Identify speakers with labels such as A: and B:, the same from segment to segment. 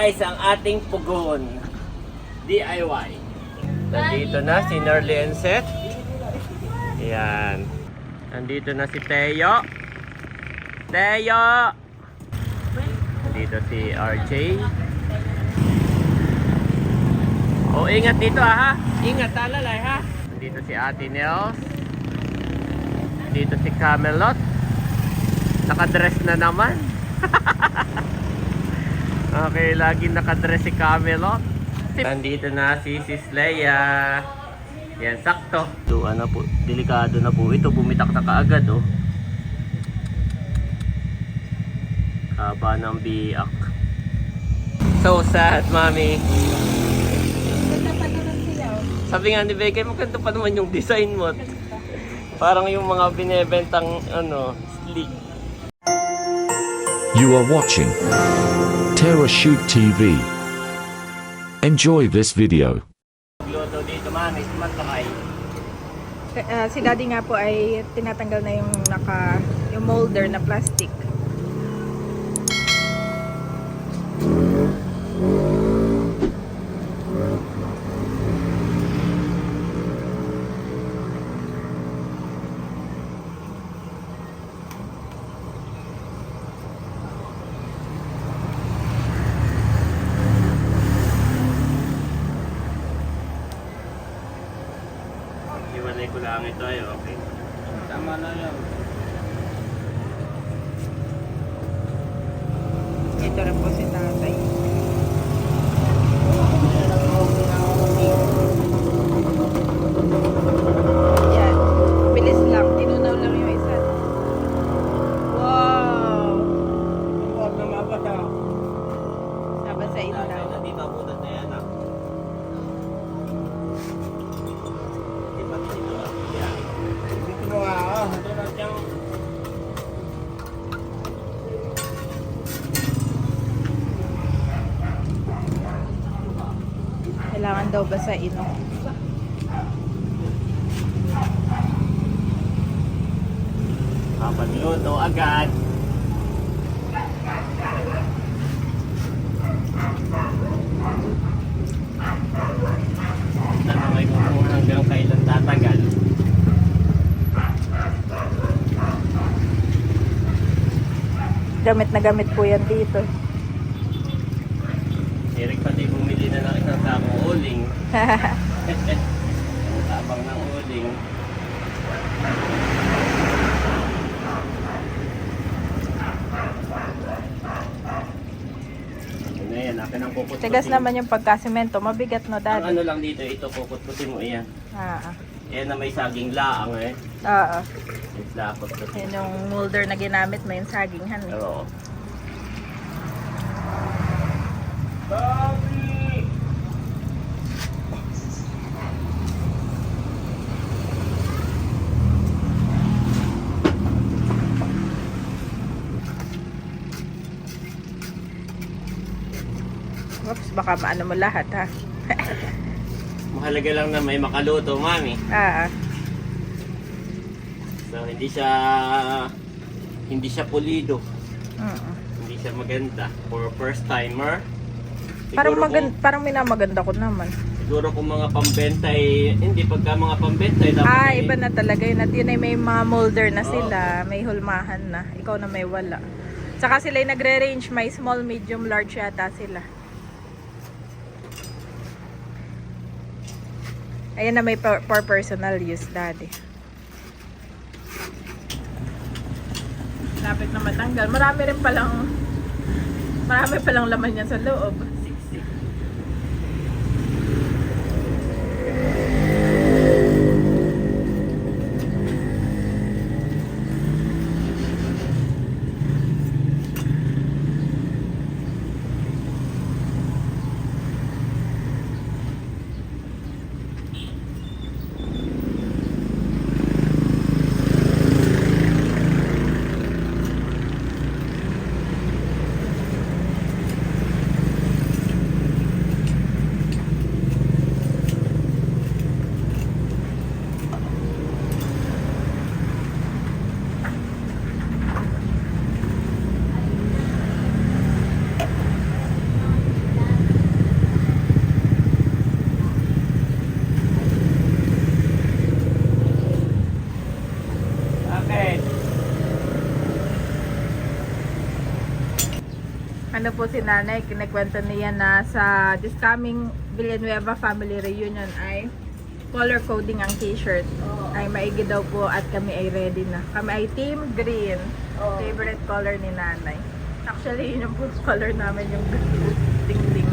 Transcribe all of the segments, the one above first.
A: guys ang ating pugon. DIY. Nandito na si Nerly and Seth. Ayan. Nandito na si Teo. Teo! Nandito si RJ. Oh, ingat dito ha. Ingat talalay ha. Nandito si Ate Nels. Nandito si Camelot. Nakadress na naman. Okay, lagi nakadress si Camelot. Nandito na si Sis Leia. Yan, sakto. So, ano po, delikado na po. Ito, bumitak na kaagad, oh. Haba ng biak. So sad, Mami. Sabi nga ni Becca, maganda pa naman yung design mo. Parang yung mga binebentang, ano, sleek.
B: You are watching TerraShoot TV. Enjoy this video.
A: Luto dito, Mami, sumantakay.
C: Si Daddy nga po ay tinatanggal na yung molder na plastic.
A: Iwalay ko lang ito ay okay. Tama na yan.
C: Ito na po si Tatay. Yan. Bilis lang. Tinunaw lang yung isa. Wow!
A: Huwag na mabasa.
C: Nabasain daw.
A: Dito abutan na yan ah. Di ba dito ah? Yan. Dito mo ah. Ito na siyang...
C: Kailangan daw basain.
A: Kapagluto agad. Tanongay ko kung hanggang kailan tatagal.
C: Gamit na gamit po yan dito.
A: Eric pati bumili na ng isang sakong uling. Tabang ng uling. Ano na yan, akin ang puput-putin.
C: Tigas naman yung pagkasimento. Mabigat no,
A: Ang
C: Daddy.
A: ano lang dito, ito puput-putin mo iyan. Yan na may saging laang eh.
C: Oo.
A: It's lapot-putin.
C: Yan yung molder na ginamit mo yung saginghan.
A: Oo. Bobby!
C: Oops, baka maano mo lahat ha.
A: Mahalaga lang na may makaluto, Mami. So hindi siya pulido. Hindi siya maganda for first timer.
C: Parang minamaganda ko naman.
A: Siguro kung mga pambenta hindi pagka mga pambenta dapat
C: Iba na talaga yun. At yun ay may mga molder na sila. May hulmahan na. Ikaw na may wala. Saka sila ay nagre-range. May small, medium, large yata sila. Ayan na may for personal use, Daddy. Lapit na matanggal. Marami palang laman yan sa loob. ano po si nanay, kinikwento niya na sa this coming Villanueva family reunion ay color coding ang t-shirt. Ay maigi daw po at kami ay ready na. Kami ay team green. Favorite color ni nanay. Actually, yun yung po color namin, yung ding-ding.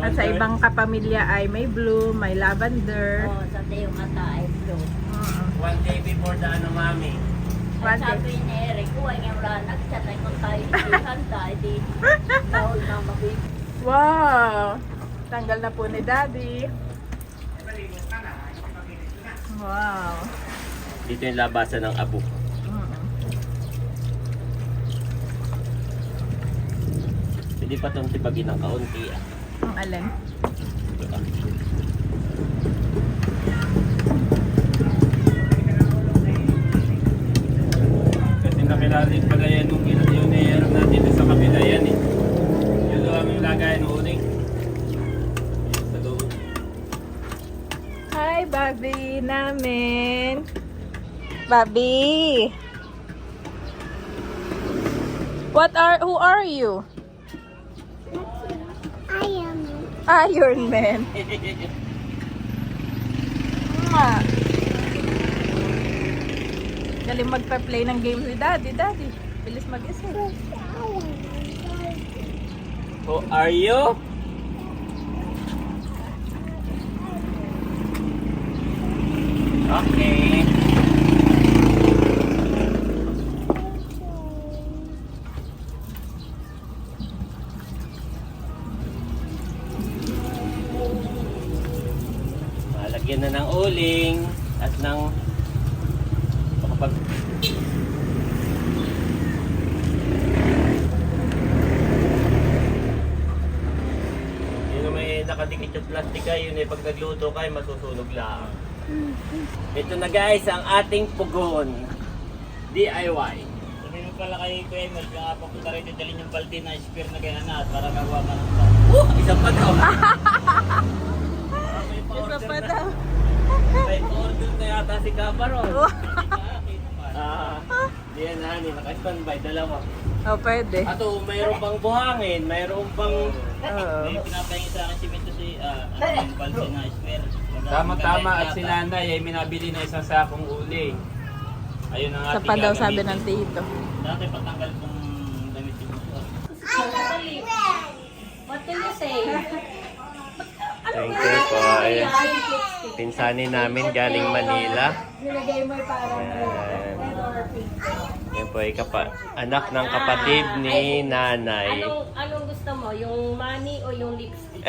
C: At sa ibang kapamilya ay may blue, may lavender.
D: Sa yung mata ay blue.
A: One day before the ano, mami.
C: One day.
D: Sabi ni Eric, huwag niyang ranak, sanay kung tayo handa, di bawal na mabig.
C: Wow! Tanggal na po ni Daddy. Wow.
A: Dito yung labasan ng abo. Hindi pa itong tibagin ng kaunti ah.
C: Ang alin?
A: Ito ah. Kasi nakilalim pala yan nung yung nayer natin sa kabila yan eh. Yun lang yung lagay ng uling. Ayan, sa loob.
C: Hi, Bobby namin. Bobby. Who are you? Iron Man. Galing magpa-play ng game si Daddy. Daddy, bilis mag-isip.
A: Who are you? Okay. Malagyan na ng uling at ng makapag yun na may nakadikit yung plastic ay yun ay pag nagluto kayo masusunog lang. Ito na guys ang ating pugon DIY.
E: Sabi mo pala kay Kuya Emil, kung papunta rin dalhin yung balde na spear na gaya na para gawa ka ng
A: Isa pa daw.
C: Isa pa daw.
A: May order na yata si Kaparon. Diyan na ni naka-standby dalawa.
C: Oh, pwede.
A: Ato, mayroon pang buhangin, mayroon pang
E: May pinapahingi sa akin si Bento si yung balde na spear.
F: Tama-tama at si nanay ay minabili na isang sakong uli. Ayun ang
C: Sa
F: ating
C: pa daw sabi
F: gagamitin.
C: ng tito.
E: Dati patanggal kong damit yung
D: What do you say?
A: Thank you po. Ayan. Pinsanin namin galing Manila.
D: Nilagay mo parang
A: Ayan.
D: red or pink.
A: Yan po ay anak ng kapatid ni nanay.
D: Anong gusto mo? Yung money o yung lipstick?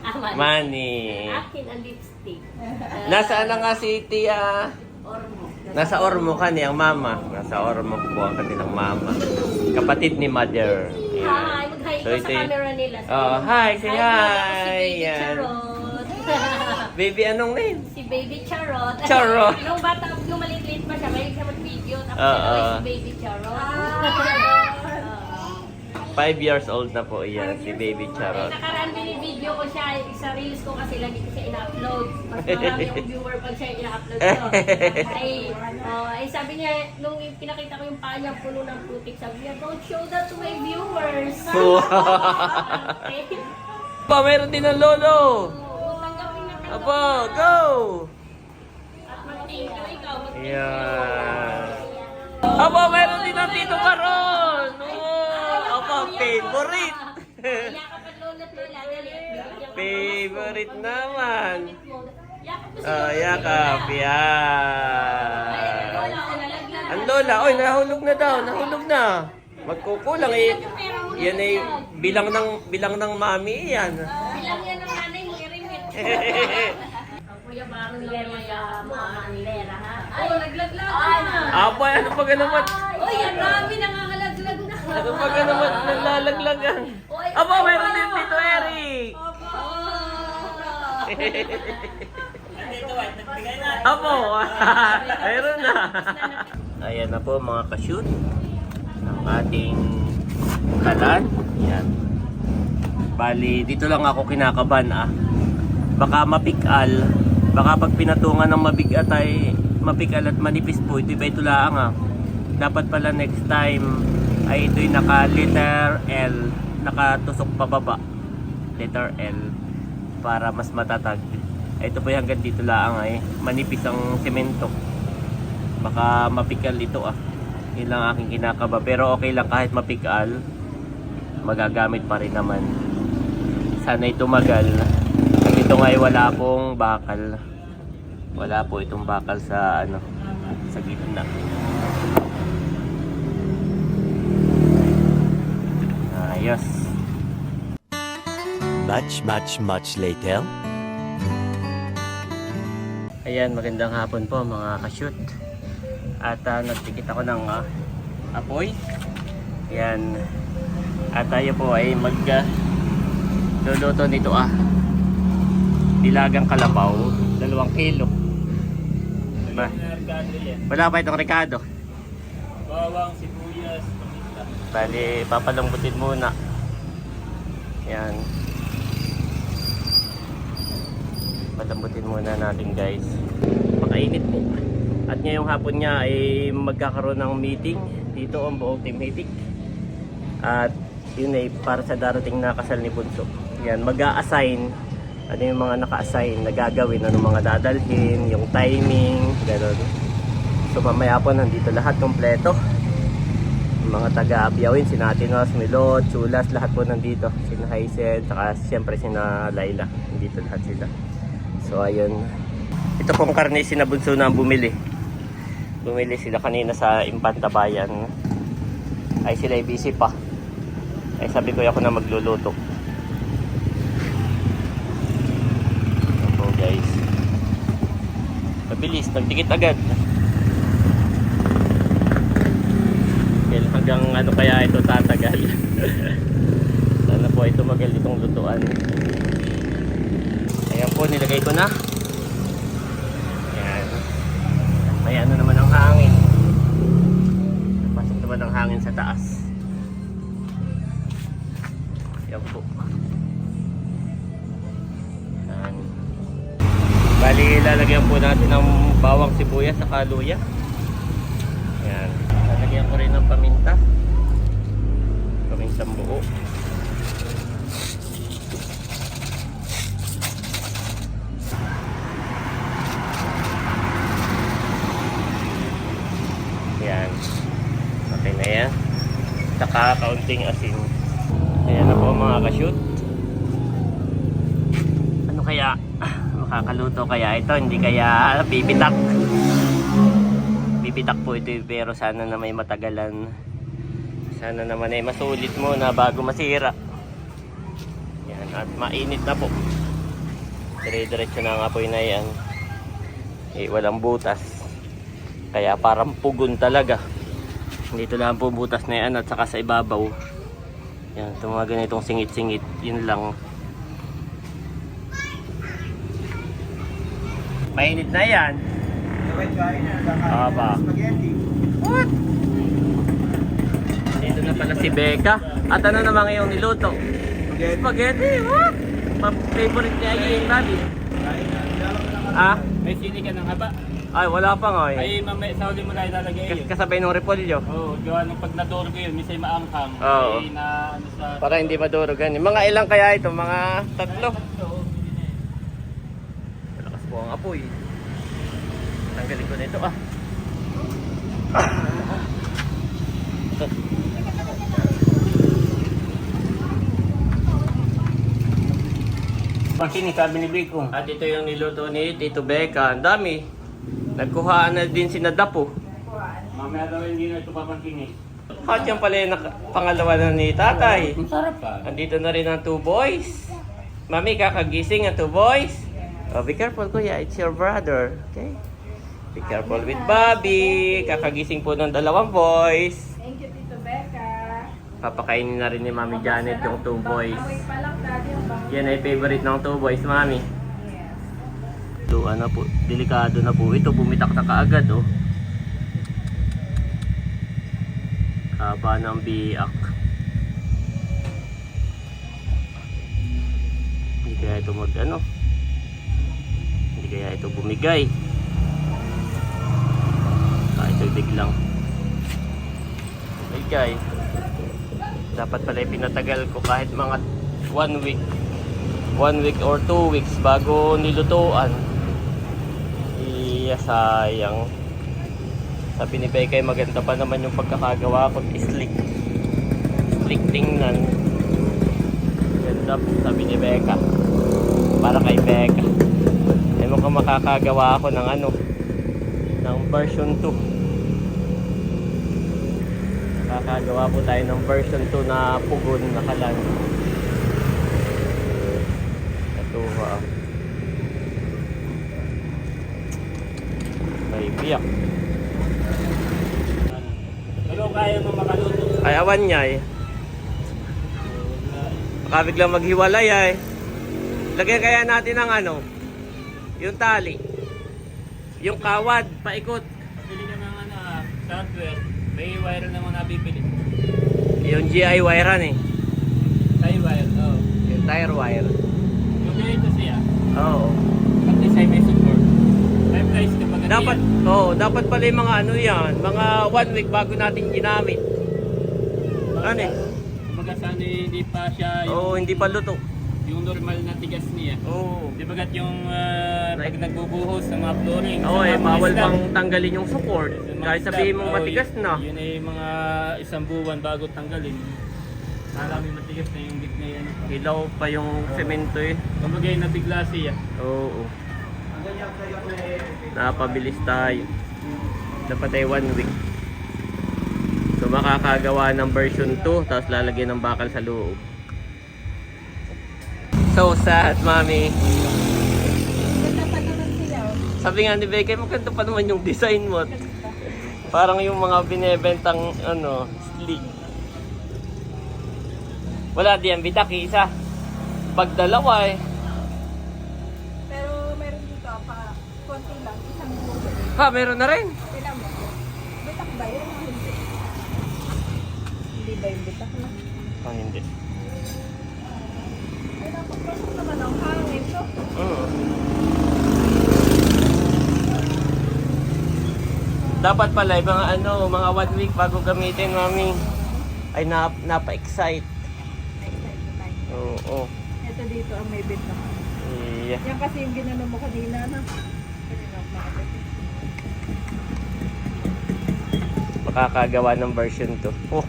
D: Money.
A: Money.
D: Akin ang lipstick.
A: Nasaan na nga si Tia?
D: Ormo.
A: Nasa Ormo ka niyang mama. Nasa Ormo po ang kanilang mama. Kapatid ni mother. Ayan.
D: Hi, mag-hi
A: So,
D: ka
A: ito
D: sa
A: yung-
D: camera nila.
A: Oh, hi, say hi.
D: Si Baby
A: Yan.
D: Charot.
A: Baby, anong name?
D: Si Baby Charot.
A: Charot.
D: Nung bata, nung maliit pa siya, may siya mag-video. Tapos
A: Oo.
D: siya si Baby Charot.
A: 5 years old na po iyan, si Baby Charot.
D: Nakaraan din yung video ko siya, sa reels ko kasi lagi ko siya ina-upload. Mas marami yung viewer pag siya ina-upload ko. Ay sabi niya, nung pinakita ko yung paa niya puno ng putik, sabi niya, don't show that to my viewers.
A: Pa, meron din ng lolo.
D: Tanggapin na tanggapin.
A: Apo, go!
D: At mag-thank you ikaw.
A: Yan. Apo, meron din ng Tito Karon. Oh, apo, favorite.
D: Yakap at lola at lola. Dali.
A: Favorite naman.
D: Yakap ko si
A: Oh,
D: lola.
A: yakap. Yan.
D: Lola, o nalaglag.
A: Ang lola, oy, nahulog na daw, nahulog na. Magkukulang eh. Yan ay bilang ng mami yan.
D: Bilang yan ng nanay mo, irimit. Kuya, parang lang mga nilera, ha? Ay, naglag-lag na.
A: Apo, ano pa naman?
D: Uy, ang dami nangangalaglag na.
A: Ano pa naman nalalaglagan? Apo, meron din Tito Eric. Apo, meron na. Ayan na po mga ka-shoot ng ating kalan. Yan. Bali, dito lang ako kinakaban Baka mapikal. Baka pag pinatungan ng mabigat ay mapikal at manipis po. Ito iba ito lang Dapat pala next time ay ito'y naka letter L, nakatusok pababa, letter L, para mas matatag. Ito po hanggang dito lang ay manipis ang semento, baka mapikal ito yun lang aking kinakaba, pero okay lang kahit mapikal, magagamit pa rin naman. Sana'y tumagal. At ito nga ay wala pong bakal. Wala po itong bakal sa sa gitna. Ayos.
G: Much later.
A: Ayan, magandang hapon po mga ka-shoot. At nagtikit ako ng apoy. Ayan. At tayo po ay luluto nito dilagang kalabaw, 2 kilo. Diba? Wala pa itong rekado.
E: Bawang, sibuyas, paminta.
A: Bali, papalambutin muna. Yan. Palambutin muna natin guys. Makainit po. At ngayong hapon niya ay magkakaroon ng meeting dito ang buong team meeting. At yun ay para sa darating na kasal ni Bunso. Yan, mag-a-assign ano yung mga naka-assign na gagawin, ano mga dadalhin, yung timing, gano'n. So mamaya po nandito lahat kompleto. Yung mga taga-Abiyawin, sina Atinos, Milot, Chulas, lahat po nandito. Sina Hazel, saka siyempre sina Laila. Nandito lahat sila. So ayun. Ito pong karne sina Bunso na bumili. Bumili sila kanina sa Impantabayan. Ay sila ay busy pa. Ay sabi ko ako na magluluto. Ayan po guys. Mabilis, nagdikit agad. Hanggang ano kaya ito tatagal. Sana po ito tumagal itong lutuan. Ayan po, nilagay ko na. Ayan. May ano naman ang hangin. Pasok naman ang hangin sa taas. Ayan po. Ayan. Bali, lalagyan po natin ng bawang sibuyas sa kaluya. Ayan. Lalagyan ko rin ng paminta. Pamintang buo. Ayan. Okay na yan. Saka kaunting asin. Ayan na po mga ka-shoot. Ano kaya? Makakaluto kaya ito? Hindi kaya bibitak? Bibitak po ito pero sana na may matagalan. Sana naman ay masulit mo na bago masira. Yan, at mainit na po. Dire-diretso na ang apoy na yan. Walang butas. Kaya parang pugon talaga. Dito lang po butas na yan at saka sa ibabaw. Yan, tumaga na itong singit-singit. Yun lang. Mainit na yan. Aba. What? Dito na pala si Becca. At ano naman ngayong niluto? Spaghetti. What? Favorite niya yung Bobby.
E: May sili ka ng haba.
A: Ay, wala pa nga eh.
E: Ay, mamaya sa huli mo na ilalagay yun.
A: Kasabay ng repolyo.
E: Oo, gawa nung pag nadurog yun, misay maanghang.
A: Oo.
E: Ay, na ano sa...
A: Para hindi madurugan. Mga ilang kaya ito? Mga 3. Malakas po ang apoy. Tanggalin ko na ito
E: Pagkini, sabi ni Biko.
A: At ito yung niluto ni Tito Becca. Ang dami. Nagkuhaan na din si Nadapo.
E: Mamaya daw hindi na ito papagkini.
A: At yan pala yung pangalawa na ni Tatay.
E: Ang sarap pa.
A: Andito na rin ang 2 boys. Mami, kakagising ang 2 boys. Oh, be careful kuya, it's your brother. Okay? Be careful with Bobby. Kakagising po ng 2 boys.
C: Thank you, Tito Becca.
A: Papakainin na rin ni Mami Janet yung 2 boys.
C: Amoy pa lang dati yung bango.
A: Yan ay favorite ng 2 boys, Mami.
C: Yes.
A: Ito, ano po, delikado na po. Ito, bumitak na kaagad, oh. Haba ng biak. Hindi kaya ito hindi kaya ito bumigay. Kahit biglang. Okay guys. Dapat pala pinatagal ko kahit mga 1 week. 1 week or 2 weeks bago nilutuan. Iya, sayang. Sabi ni Bekay, maganda pa naman yung pagkakagawa ko. Slick. Slick tingnan. Ganda po, sabi ni Becca. Para kay Becca. Ay mukhang makakagawa ako ng ng version 2. Makakagawa po tayo ng version 2 na pugon na kalan. Ito may biyak.
E: Pero kaya mo makaluto.
A: Ay, awan niya eh. Baka biglang maghiwalay ay. Lagyan kaya natin ng yung tali. Yung kawad, paikot.
E: Pili ka ng software. May wire naman nabibili.
A: Yung GI wirean eh.
E: Tie wire, oo.
A: Yung tire wire.
E: Yung ganito siya.
A: Oo.
E: Pati sa may support. May price kapag
A: Dapat, dapat pala yung mga yan. Mga 1 week bago natin ginamit. Ano eh?
E: Kumbaga sana hindi pa siya
A: Oo, hindi pa luto.
E: yung normal na tigas niya.
A: Oo.
E: Di bagat yung pag nagbubuhos ng mga flooring.
A: Oo
E: sa
A: eh,
E: mga
A: bawal
E: slab.
A: pang tanggalin yung support.
E: Yung mga
A: Kahit
E: slab,
A: sabihin mong
E: oo,
A: matigas na.
E: Yun ay mga 1 buwan bago tanggalin. Marami matigas na yung gitna yan.
A: Hilaw pa yung semento eh.
E: Kumbaga yung nabigla siya.
A: Oo. Napabilis tayo. Dapat ay 1 week. So makakagawa ng version 2 tapos lalagyan ng bakal sa loob. So sad, mami.
C: Ganda pa naman sila.
A: Sabi nga ni Bekay, maganda pa naman yung design mo. Parang yung mga binebentang sleek. Wala diyan bitak isa. Pag dalawa eh.
C: Pero meron dito pa konti lang, isang buo.
A: Ha, meron na rin.
C: Tingnan mo. Bitak ba yun? Hindi. Hindi ba yung bitak na?
A: Oh, hindi.
C: Ay, napapasok naman ang hangin. So,
A: Dapat pala mga mga 1 week bago gamitin, mami. Ay napa-excite.
C: excited na tayo.
A: Oo.
C: Ito dito ang may bitak.
A: Yeah.
C: Yan kasi yung ginano mo kanina na.
A: Makakagawa ng version 2. Oh,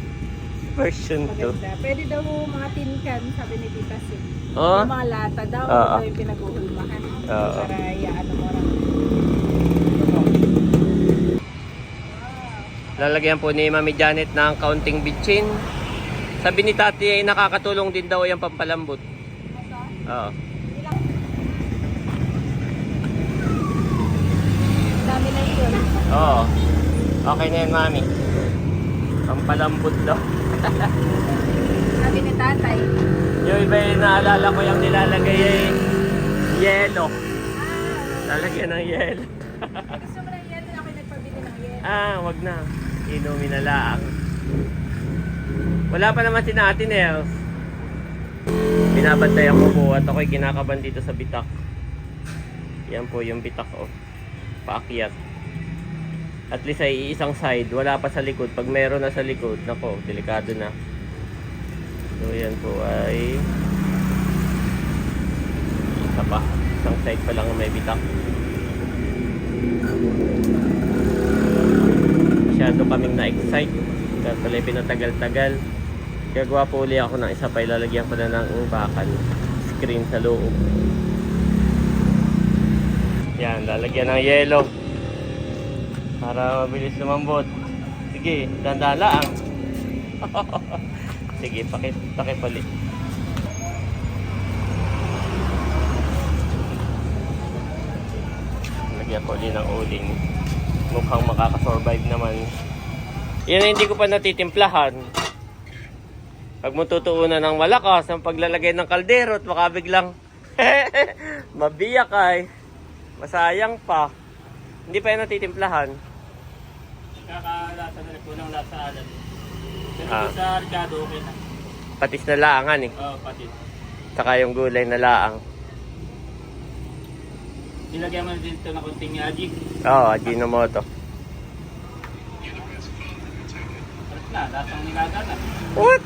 A: version 2.
C: Maganda. Pwede daw mga tin can, sabi ni Tita Sid.
A: Oh?
C: Yung mga lata daw,
A: Oo.
C: daw yung pinag-uhulmahan.
A: Oo.
C: Para ano mo lang.
A: Lalagyan po ni Mami Janet ng kaunting bitchin. Sabi ni Tati ay nakakatulong din daw yung pampalambot. Oo.
C: Dami na yun.
A: Oo. Okay na yan, Mami. Pampalambot daw.
C: Sabi ni Tatay.
A: Yung iba yung naalala ko yung nilalagay ay yelo. Lalagyan ng yelo.
C: Gusto mo ng yelo? Ako nagpabili ng yelo.
A: Wag na. Inumin na lang. Wala pa naman si Ate Nels. Binabantayan ko po at ako'y kinakaban dito sa bitak. Yan po yung bitak paakyat. At least ay isang side, wala pa sa likod. Pag meron na sa likod, nako, delikado na. So yan po ay isa pa. Isang side pa lang may bitak. Masyado kaming na-excite. Kaya pala pinatagal-tagal. Gagawa po uli ako ng isa pa. Ilalagyan ko na ng bakal. Screen sa loob. Yan, lalagyan ng yelo. Para mabilis lumambot. Sige, dandala ang. Sige, pakipalit. Lagyan ko uli ng uling. Mukhang makakasurvive naman. Yan na hindi ko pa natitimplahan. Pag mo tutuunan ng malakas ang paglalagay ng kaldero at baka biglang mabiyak ay masayang pa. Hindi pa yan natitimplahan.
E: Kakalasa na rin. Kulang lasa alam. Pero sa Ricardo, okay na.
A: Patis na laangan eh.
E: Oo, pati.
A: Saka yung gulay na laang.
E: Nilagyan mo na dito na konting ajik.
A: Oo, Ajinomoto.
E: Sarap na, lasang nilaga na.
A: What?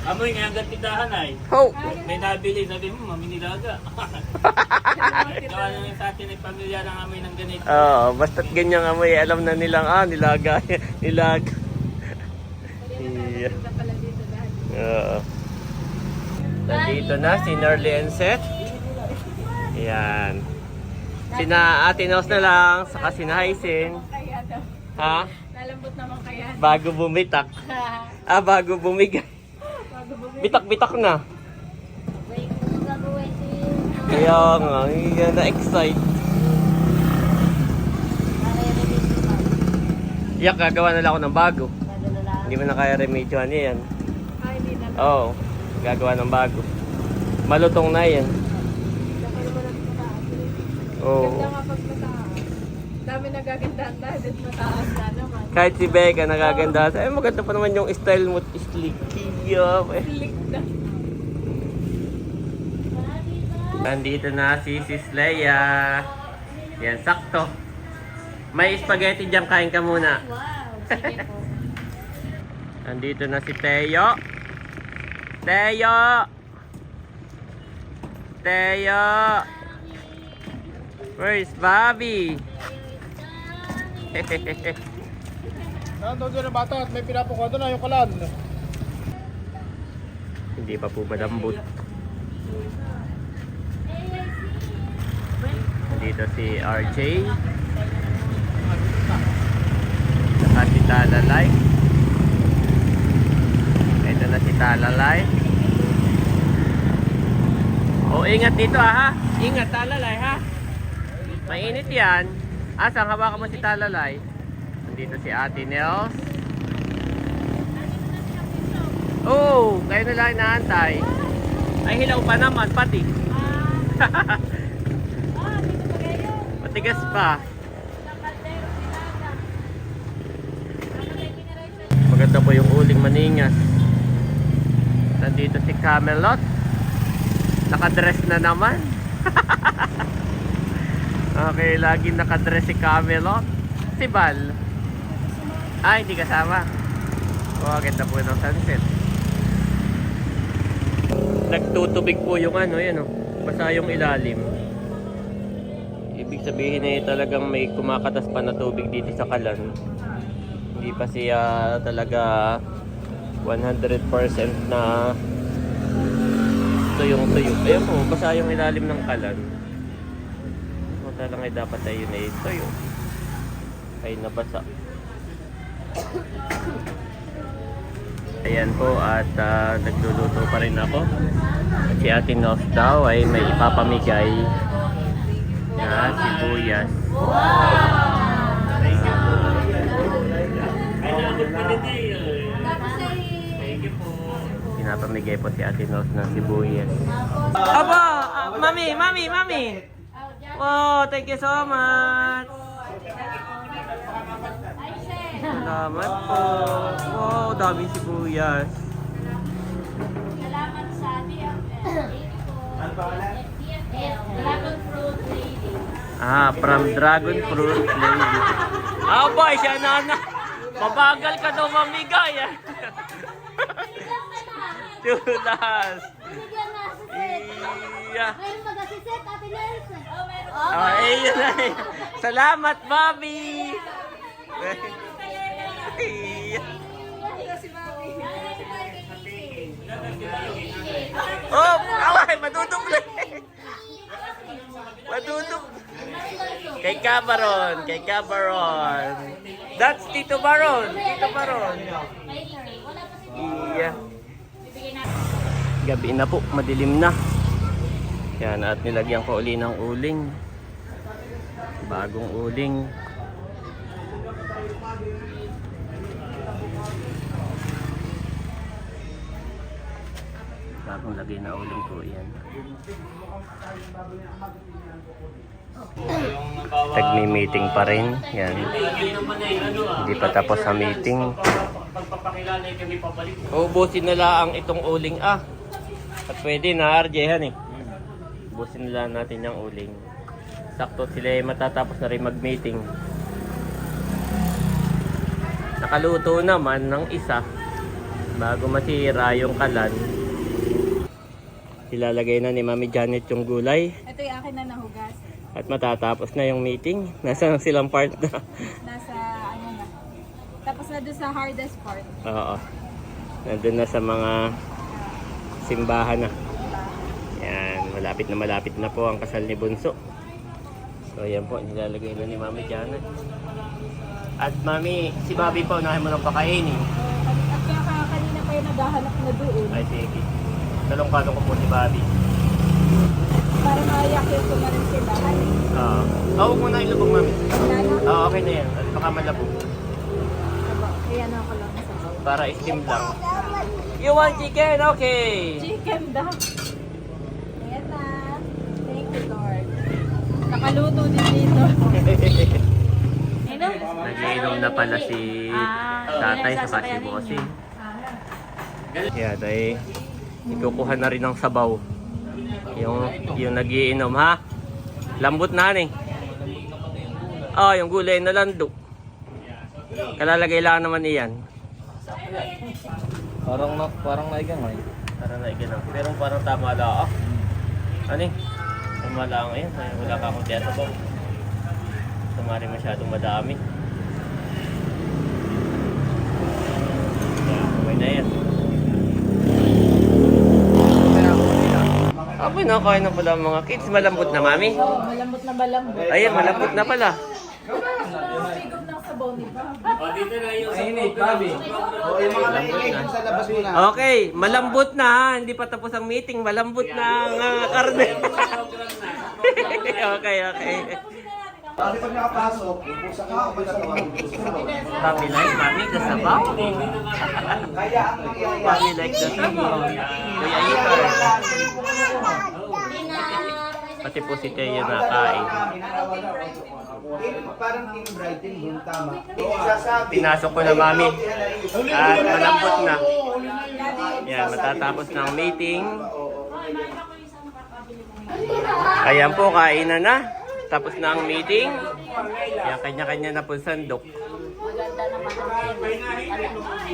E: Amoy nga hanggang tindahan ay.
A: Ho!
E: May nabili, sabi mo, mami nilaga. Gawa na sa atin ay pamilya ng amoy ng ganito.
A: Oo, basta't ganyang amoy, alam na nilang, nilaga. Nilaga. Yeah. Oo. Nandito na si Nerly and Seth. Yan. Sina Ate Nels na lang, saka si Hyacin.
C: Kaya daw.
A: Ha?
C: Lalambot naman kaya.
A: Bago bumitak. Bago bumigay. Bitak-bitak na.
D: Wait, kung gagawin
A: Kaya nga, na-excite. Yak, gagawa na lang ako ng bago. Hindi mo na kaya remedyohan yan.
C: Hindi na.
A: Oo, gagawa ng bago. Malutong na yan. Oo.
C: Ganda nga pag mataas. Dami nagagandahan dahil mataas na naman.
A: Kahit si Becca nagaganda. Maganda pa naman yung style mo. Slicky.
C: Click na.
A: Nandito na si Sis Leia. Yan, sakto. May spaghetti dyan, kain ka muna.
D: Wow, sige po.
A: Nandito na si Teo. Teo! Teo! Where is Bobby?
H: Nandun doon ang bata at may pinapukuha doon na yung kalan.
A: Hindi pa po malambot. Nandito si RJ. Saka si Talalay. Ito na si Talalay. Oh, ingat dito ha. Ingat Talalay ha. Mainit yan. Asang hawakan mo si Talalay. Nandito si Ate Nels. Oh, kayo na lang inaantay. Ay, hilaw pa naman, pati. Matigas pa. Maganda po yung uling maningas. Nandito si Camelot. Nakadress na naman. Okay, lagi nakadress si Camelot. Si Bal. Hindi kasama. Oh, ganda po ng sunset. Nagtutubig po yung yan oh. Basa yung ilalim. Ibig sabihin talagang may kumakatas pa na tubig dito sa kalan. Hindi pa siya talaga 100% na tuyong-tuyo. Ayun po, basa yung ilalim ng kalan. So talagang dapat ay yun ay tuyo. Ay nabasa. Ayan po at nagluluto pa rin ako. At si Ate Nels daw ay may ipapamigay na sibuyas. Pinapamigay po si Ate Nels ng sibuyas. Aba! Mami! Wow! Thank you so much! Salamat po. Wow, daming sibuyas.
D: Salamat sa Dragon Fruit Lady.
A: From Dragon Fruit Lady. Boy, siya na. Mabagal ka daw mamigay. Tulas.
D: Binigyan na si Seth.
A: Iya.
D: Ngayon mag-asiset, Ate Nels.
A: Ayun na. Salamat, Bobby. Iya. Oh, away, madudubli. Kay Cabaron. That's Tito Baron. Iya. Gabi na po, madilim na. Yan, at nilagyan ko uli ng uling. Bagong uling. Bagong lagay na uling po yan. Nagmi-meeting pa rin. Yan. Hindi pa tapos sa meeting. Ubusin na lang itong uling At pwede na RJ Ubusin na lang natin yung uling. Sakto sila matatapos na rin mag-meeting. Nakaluto naman ng isa. Bago masira yung kalan, ilalagay na ni Mami Janet yung gulay.
C: Ito yung akin na nahugas.
A: At matatapos na yung meeting. Nasa silang part na.
C: Nasa ano na. Tapos na doon sa hardest part.
A: Oo. Nandun na sa mga simbahan na. Yan, malapit na po ang kasal ni Bunso. So yan po, nilalagay na ni Mami Janet. At Mami, si Bobby po, unahin mo nang pakainin.
C: At kaya kanina pa yung naghahanap na doon.
A: Ay, sige. Talong-kalong ko po si Bobby.
C: Para mayakin ko na rin sila.
A: Oo. Huwag mo na ilubog, Mami.
C: Lalo.
A: Oo, okay na yan. At baka malabog.
C: Ayan ako lang sa
A: Para steam lang. You want chicken? Okay.
C: chicken daw. Ayan na. Thank you, Lord. Nakaluto din dito.
A: Nagiinom na pala si tatay sa si Bossing. Kaya dahil ikukuha na rin ng sabaw. Yung nagiinom ha. Lambot na rin. Yung gulay na lando. Kalalagay lang naman iyan.
F: Parang naigan ngayon.
A: Parang naigan. Pero parang tama lang. Ano eh? Tama lang yan. Wala ka akong tiyan sabaw. Tumari masyadong madami. Okay na yan. Apoy, nakakain na pala ang mga kids. Malambot na, Mami.
C: Oo, malambot na malambot.
A: Ayan, malambot na pala.
C: Higop ng sabaw ni Bob.
F: Dito na yung init, Bobby.
A: Okay, malambot na ha. Hindi pa tapos ang meeting. Malambot na ang karne. Okay.
H: Kasi pag nakapasok, yung pusa ka,
A: Papi like, Mami, the sabaw.
H: kaya ang mangyayari.
A: Papi like the sabaw. Kuya Icar. Pati po si Teo nakain.
H: Parang team writing dun, tama.
A: Pinasok ko na, Mami. At malambot na. Yan, matatapos ng meeting. Ayan po, kainan na. Tapos na ang meeting. Kaya kanya-kanya na po sandok.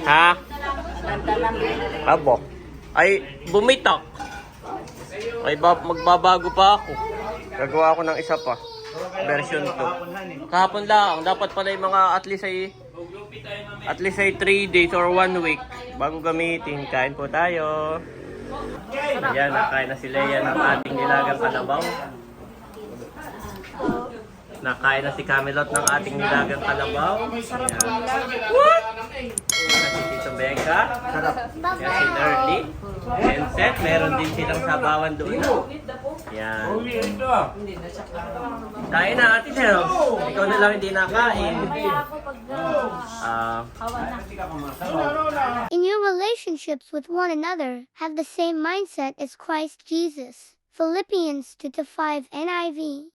A: Ha? Abo. Ay, bumitak. Ay, magbabago pa ako. Gagawa ako ng isa pa. Version 2. Kahapon lang. Dapat pala yung mga at least ay 3 days or 1 week bago gamitin. Kain po tayo. Ayan, nakain na si Leia ng ating nilagang kalabaw. Nakain na si Camelot ng ating nilagang kalabaw. What? Si Tito Becca. Yan si Nerdy. Vincent, meron din silang sabawan doon. Yan. Kain na, Ate Nel. Ikaw na lang hindi nakain.
I: In your relationships with one another, have the same mindset as Christ Jesus. Philippians 2:5 NIV.